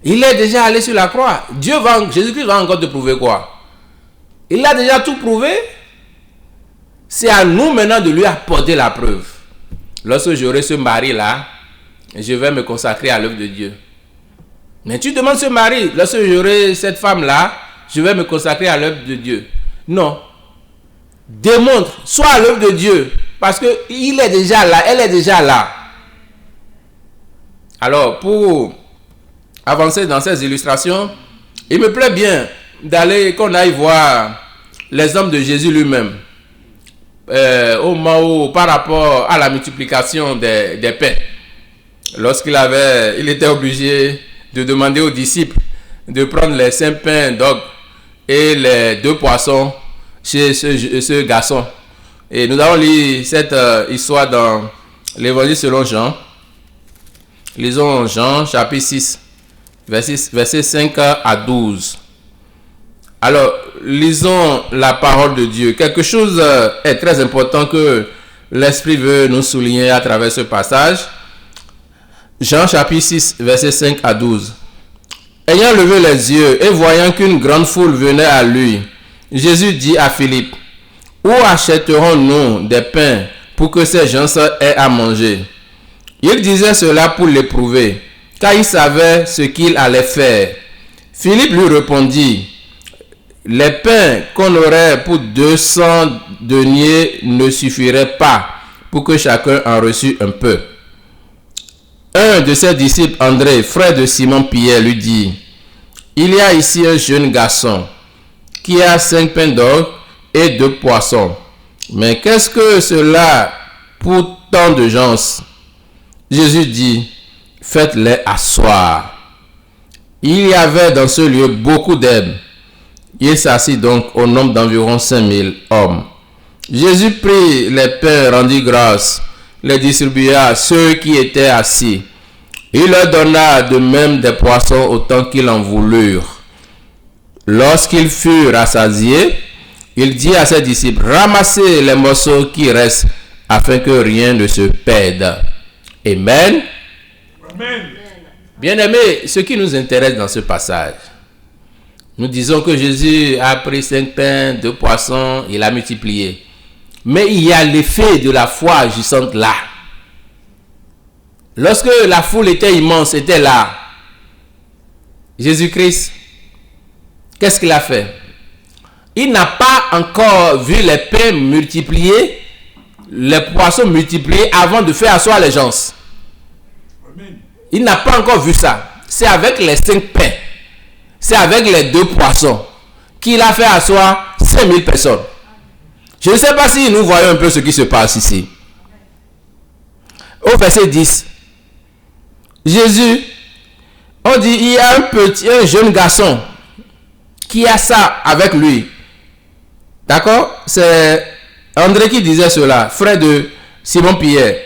Il est déjà allé sur la croix. Jésus-Christ va encore te prouver quoi? Il a déjà tout prouvé. C'est à nous maintenant de lui apporter la preuve. Lorsque j'aurai ce mari-là, je vais me consacrer à l'œuvre de Dieu. Mais tu demandes ce mari, lorsque j'aurai cette femme-là, je vais me consacrer à l'œuvre de Dieu. Non. Démontre, sois à l'œuvre de Dieu. Parce qu'il est déjà là, elle est déjà là. Alors, pour avancer dans ces illustrations, il me plaît bien qu'on aille voir les hommes de Jésus lui-même. Au moment où, par rapport à la multiplication des pains, il était obligé de demander aux disciples de prendre les 5 pains d'orgue et les 2 poissons chez ce garçon. Et nous avons lu cette histoire dans l'évangile selon Jean. Lisons Jean chapitre 6, versets 5 à 12. Alors, lisons la parole de Dieu. Quelque chose est très important que l'Esprit veut nous souligner à travers ce passage. Jean chapitre 6, versets 5 à 12. Ayant levé les yeux et voyant qu'une grande foule venait à lui, Jésus dit à Philippe, « Où achèterons-nous des pains pour que ces gens aient à manger ?» Il disait cela pour l'éprouver, car il savait ce qu'il allait faire. Philippe lui répondit, « Les pains qu'on aurait pour 200 deniers ne suffiraient pas pour que chacun en reçût un peu. » Un de ses disciples, André, frère de Simon-Pierre, lui dit, « Il y a ici un jeune garçon qui a 5 pains d'orgue et 2 poissons. Mais qu'est-ce que cela pour tant de gens? » Jésus dit, « Faites-les asseoir. » Il y avait dans ce lieu beaucoup d'herbes. Il s'assit donc au nombre d'environ 5000 hommes. Jésus prit les pains, rendit grâce, les distribua à ceux qui étaient assis. Il leur donna de même des poissons autant qu'ils en voulurent. Lorsqu'ils furent rassasiés, il dit à ses disciples, « Ramassez les morceaux qui restent, afin que rien ne se perde. » Amen. Amen. Bien-aimés, ce qui nous intéresse dans ce passage, nous disons que Jésus a pris 5 pains, 2 poissons, il a multiplié. Mais il y a l'effet de la foi agissante là. Lorsque la foule était immense, était là, Jésus-Christ, qu'est-ce qu'il a fait? Il n'a pas encore vu les pains multipliés, les poissons multipliés avant de faire asseoir les gens. Amen. Il n'a pas encore vu ça. C'est avec les 5 pains, c'est avec les 2 poissons qu'il a fait asseoir 5000 personnes. Je ne sais pas si nous voyons un peu ce qui se passe ici. Au verset 10, Jésus, on dit, il y a un jeune garçon qui a ça avec lui. D'accord? C'est André qui disait cela, frère de Simon-Pierre.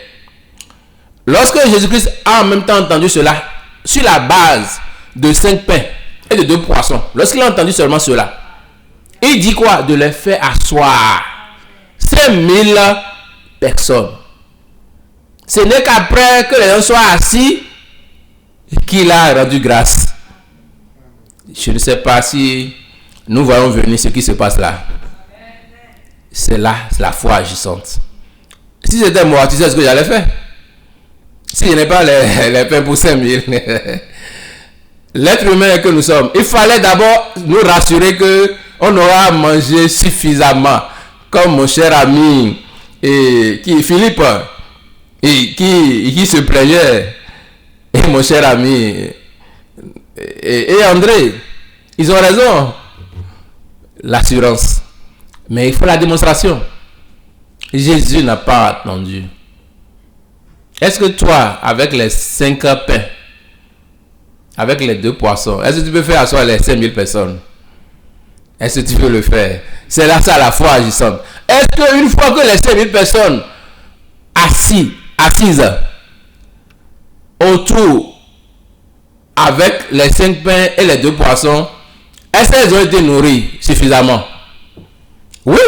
Lorsque Jésus-Christ a en même temps entendu cela, sur la base de 5 pains et de 2 poissons, lorsqu'il a entendu seulement cela, il dit quoi? De les faire asseoir. 5000 personnes. Ce n'est qu'après que les gens soient assis qu'il a rendu grâce. Je ne sais pas si nous voyons venir ce qui se passe là. C'est là, c'est la foi agissante. Si c'était moi, tu sais ce que j'allais faire? Si je n'ai pas les pains pour 5000, l'être humain que nous sommes, il fallait d'abord nous rassurer que on aura mangé suffisamment. Comme mon cher ami Philippe, qui se plaignait, et mon cher ami et André, ils ont raison. L'assurance. Mais il faut la démonstration. Jésus n'a pas attendu. Est-ce que toi, avec les 5 pains, avec les 2 poissons, est-ce que tu peux faire asseoir les 5000 personnes? Est-ce que tu peux le faire? C'est là ça la foi agissante. Est-ce qu'une fois que les 5000 personnes assises autour avec les 5 pains et les 2 poissons, est-ce qu'elles ont été nourries suffisamment? Oui.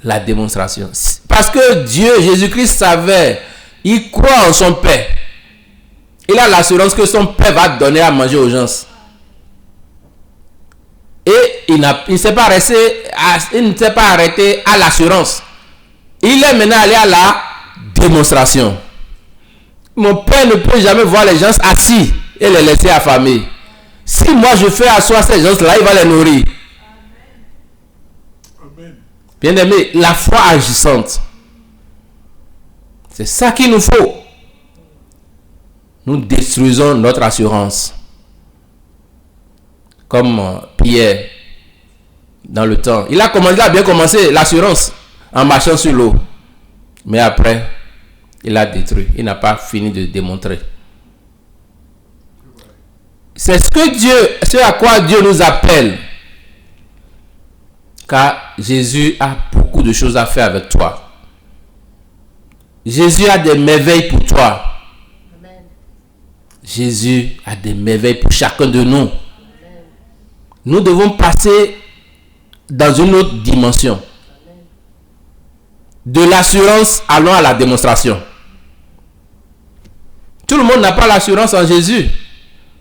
La démonstration. Parce que Dieu, Jésus-Christ savait, il croit en son Père. Il a l'assurance que son Père va donner à manger aux gens. Et il ne s'est pas arrêté à l'assurance. Il est maintenant allé à la démonstration. Mon Père ne peut jamais voir les gens assis et les laisser affamés. Si moi je fais asseoir ces gens-là, il va les nourrir. Bien-aimé, la foi agissante. C'est ça qu'il nous faut. Nous détruisons notre assurance. Comme Pierre, dans le temps. Il a bien commencé l'assurance en marchant sur l'eau. Mais après, il a détruit. Il n'a pas fini de démontrer. C'est ce à quoi Dieu nous appelle. Car Jésus a beaucoup de choses à faire avec toi. Jésus a des merveilles pour toi. Amen. Jésus a des merveilles pour chacun de nous. Amen. Nous devons passer dans une autre dimension. Amen. De l'assurance, allons à la démonstration. Tout le monde n'a pas l'assurance en Jésus.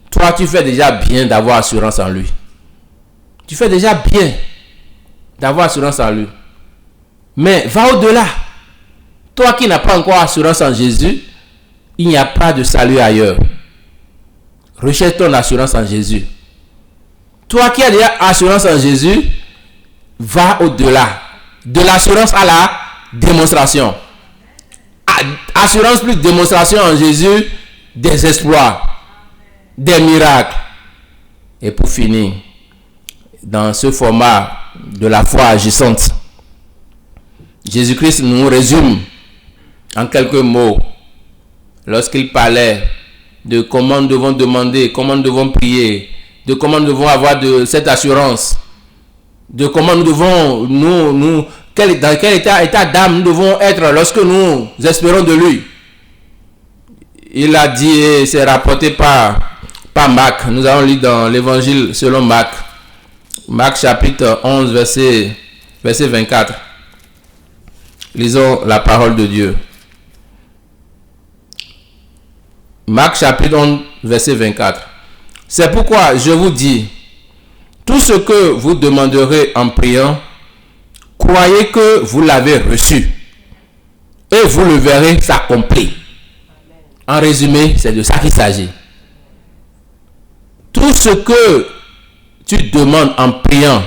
Toi, tu fais déjà bien d'avoir assurance en lui. Tu fais déjà bien d'avoir assurance en lui. Mais va au-delà. Toi qui n'as pas encore assurance en Jésus, il n'y a pas de salut ailleurs. Recherche ton assurance en Jésus. Toi qui as déjà assurance en Jésus, va au-delà. De l'assurance à la démonstration. Assurance plus démonstration en Jésus, des exploits, des miracles. Et pour finir, dans ce format de la foi agissante, Jésus-Christ nous résume en quelques mots lorsqu'il parlait de comment nous devons demander, comment nous devons prier, de comment nous devons avoir de cette assurance, de comment nous devons dans quel état d'âme nous devons être lorsque nous espérons de lui. Il a dit, et c'est rapporté par Marc. Nous allons lire dans l'évangile selon Marc. Marc chapitre 11 verset 24. Lisons la parole de Dieu. Marc chapitre 11 verset 24. C'est pourquoi je vous dis, tout ce que vous demanderez en priant, croyez que vous l'avez reçu et vous le verrez s'accomplir. En résumé, c'est de ça qu'il s'agit. Tout ce que tu demandes en priant,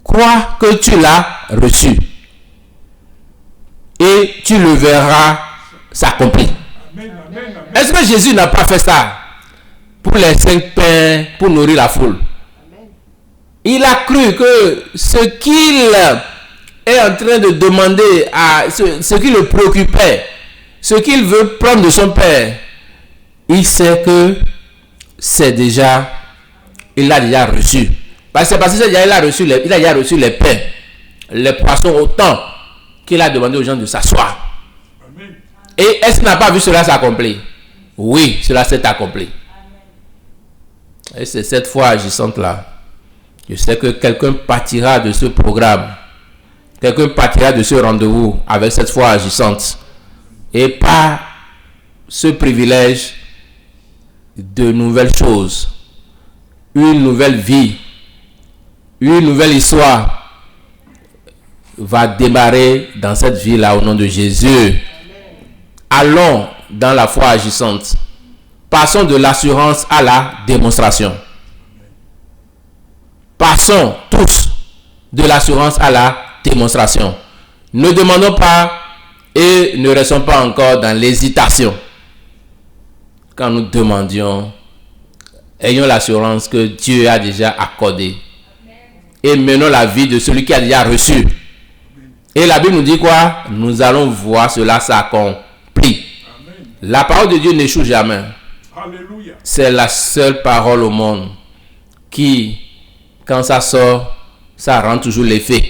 crois que tu l'as reçu et tu le verras s'accomplir. Est-ce que Jésus n'a pas fait ça pour les 5 pains, pour nourrir la foule? Il a cru que ce qu'il est en train de demander, ce qui le préoccupait, ce qu'il veut prendre de son Père, il sait que il l'a déjà reçu. Parce que il a déjà reçu les pains, les poissons, autant qu'il a demandé aux gens de s'asseoir. Et est-ce qu'il n'a pas vu cela s'accomplir? Oui, cela s'est accompli. Et c'est cette foi agissante là Je sais que quelqu'un partira de ce programme. Quelqu'un partira de ce rendez-vous avec cette foi agissante. Et par ce privilège de nouvelles choses, une nouvelle vie, une nouvelle histoire va démarrer dans cette vie-là au nom de Jésus. Allons dans la foi agissante. Passons de l'assurance à la démonstration. Passons tous de l'assurance à la démonstration. Ne demandons pas et ne restons pas encore dans l'hésitation. Quand nous demandions, ayons l'assurance que Dieu a déjà accordé. Et menons la vie de celui qui a déjà reçu. Et la Bible nous dit quoi? Nous allons voir cela s'accomplir. La parole de Dieu n'échoue jamais. Alléluia. C'est la seule parole au monde qui, quand ça sort, ça rend toujours l'effet.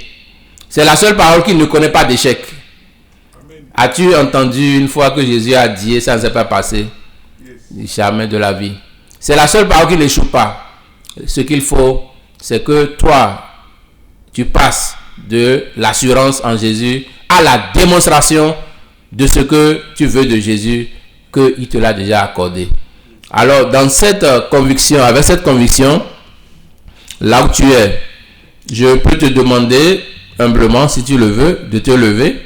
C'est la seule parole qui ne connaît pas d'échec. As-tu entendu une fois que Jésus a dit et ça ne s'est pas passé? Jamais de la vie. C'est la seule parole qui n'échoue pas. Ce qu'il faut, c'est que toi, tu passes de l'assurance en Jésus à la démonstration de ce que tu veux de Jésus, qu'il te l'a déjà accordé. Alors, dans cette conviction, avec cette conviction, là où tu es, je peux te demander humblement, si tu le veux, de te lever.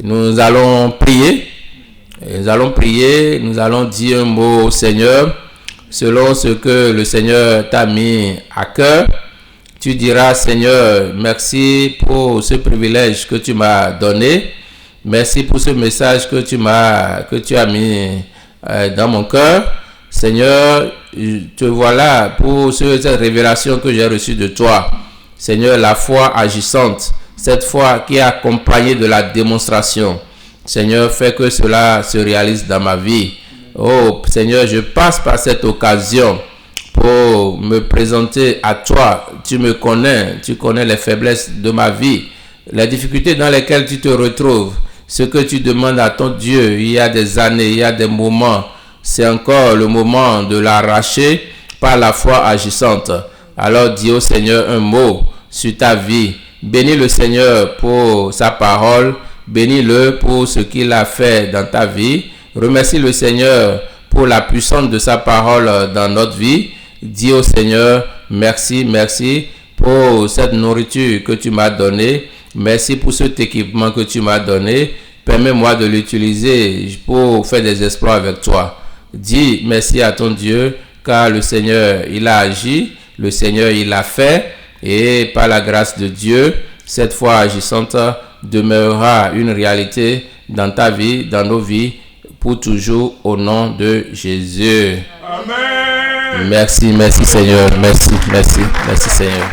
Nous allons prier. Nous allons dire un mot au Seigneur, selon ce que le Seigneur t'a mis à cœur. Tu diras, Seigneur, merci pour ce privilège que tu m'as donné. Merci pour ce message que tu as mis dans mon cœur. Seigneur, te voilà pour cette révélation que j'ai reçue de toi. Seigneur, la foi agissante, cette foi qui est accompagnée de la démonstration. Seigneur, fais que cela se réalise dans ma vie. Oh, Seigneur, je passe par cette occasion pour me présenter à toi. Tu me connais, tu connais les faiblesses de ma vie, les difficultés dans lesquelles tu te retrouves. Ce que tu demandes à ton Dieu, il y a des années, il y a des moments, c'est encore le moment de l'arracher par la foi agissante. Alors dis au Seigneur un mot sur ta vie. Bénis le Seigneur pour sa parole. Bénis-le pour ce qu'il a fait dans ta vie. Remercie le Seigneur pour la puissance de sa parole dans notre vie. Dis au Seigneur, merci, merci pour cette nourriture que tu m'as donnée. Merci pour cet équipement que tu m'as donné. Permets-moi de l'utiliser pour faire des exploits avec toi. Dis merci à ton Dieu, car le Seigneur, il a agi. Le Seigneur, il a fait. Et par la grâce de Dieu, cette foi agissante demeurera une réalité dans ta vie, dans nos vies, pour toujours, au nom de Jésus. Amen. Merci Seigneur. Merci Seigneur.